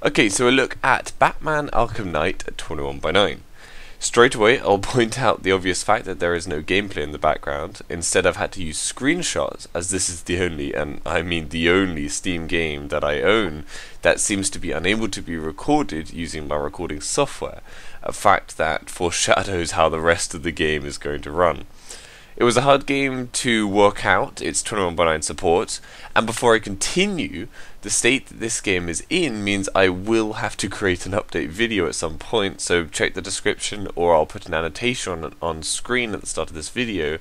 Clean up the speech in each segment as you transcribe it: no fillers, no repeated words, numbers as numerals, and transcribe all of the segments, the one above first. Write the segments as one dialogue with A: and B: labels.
A: Okay, so a look at Batman Arkham Knight at 21:9. Straight away, I'll point out the obvious fact that there is no gameplay in the background. Instead, I've had to use screenshots, as this is the only, and I mean the only, Steam game that I own that seems to be unable to be recorded using my recording software, a fact that foreshadows how the rest of the game is going to run. It was a hard game to work out its 21:9 support, and before I continue, the state that this game is in means I will have to create an update video at some point, so check the description or I'll put an annotation on screen at the start of this video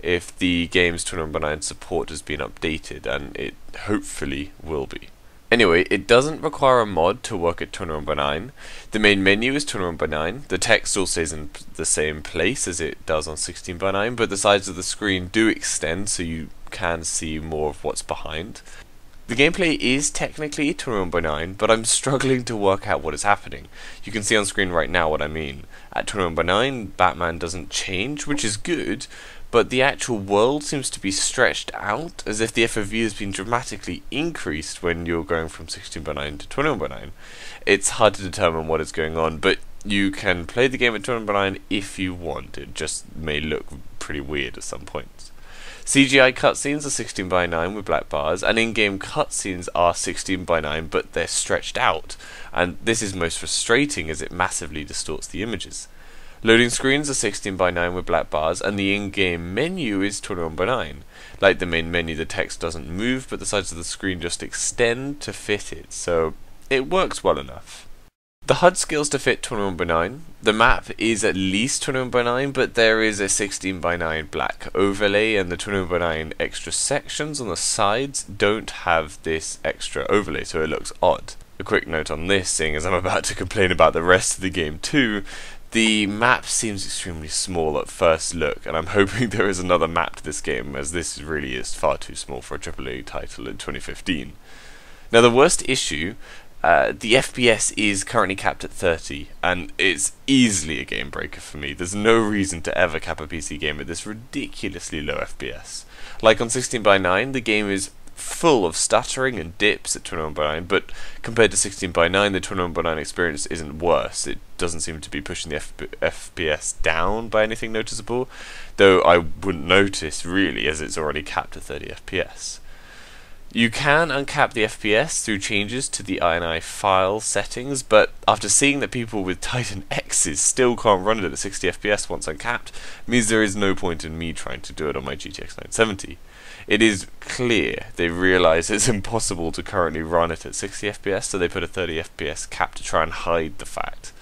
A: if the game's 21:9 support has been updated, and it hopefully will be. Anyway, it doesn't require a mod to work at 21:9. The main menu is 21:9. The text all stays in the same place as it does on 16:9, but the sides of the screen do extend so you can see more of what's behind. The gameplay is technically 21:9, but I'm struggling to work out what is happening. You can see on screen right now what I mean. At 21:9, Batman doesn't change, which is good, but the actual world seems to be stretched out, as if the FOV has been dramatically increased when you're going from 16:9 to 21:9. It's hard to determine what is going on, but you can play the game at 21:9 if you want. It just may look pretty weird at some points. CGI cutscenes are 16:9 with black bars, and in-game cutscenes are 16:9, but they're stretched out, and this is most frustrating as it massively distorts the images. Loading screens are 16:9 with black bars, and the in-game menu is 21:9. Like the main menu, the text doesn't move, but the sides of the screen just extend to fit it, so it works well enough. The HUD scales to fit 21:9. The map is at least 21:9, but there is a 16:9 black overlay, and the 21:9 extra sections on the sides don't have this extra overlay, so it looks odd. A quick note on this, seeing as I'm about to complain about the rest of the game too, the map seems extremely small at first look, and I'm hoping there is another map to this game, as this really is far too small for a AAA title in 2015. Now, the worst issue, the FPS is currently capped at 30, and it's easily a game breaker for me. There's no reason to ever cap a PC game at this ridiculously low FPS. Like on 16:9, the game is full of stuttering and dips at 21:9, but compared to 16:9, the 21:9 experience isn't worse. It doesn't seem to be pushing the FPS down by anything noticeable, though I wouldn't notice really, as it's already capped at 30 FPS. You can uncap the FPS through changes to the INI file settings, but after seeing that people with Titan X's still can't run it at 60 FPS once uncapped, means there is no point in me trying to do it on my GTX 970. It is clear they realise it's impossible to currently run it at 60 FPS, so they put a 30 FPS cap to try and hide the fact.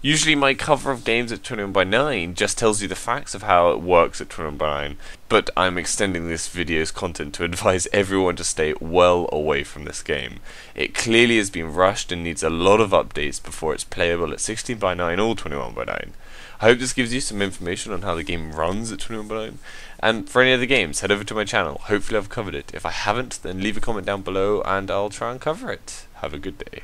A: Usually my cover of games at 21:9 just tells you the facts of how it works at 21:9, but I'm extending this video's content to advise everyone to stay well away from this game. It clearly has been rushed and needs a lot of updates before it's playable at 16:9 or 21:9. I hope this gives you some information on how the game runs at 21:9, and for any other games, head over to my channel. Hopefully I've covered it. If I haven't, then leave a comment down below and I'll try and cover it. Have a good day.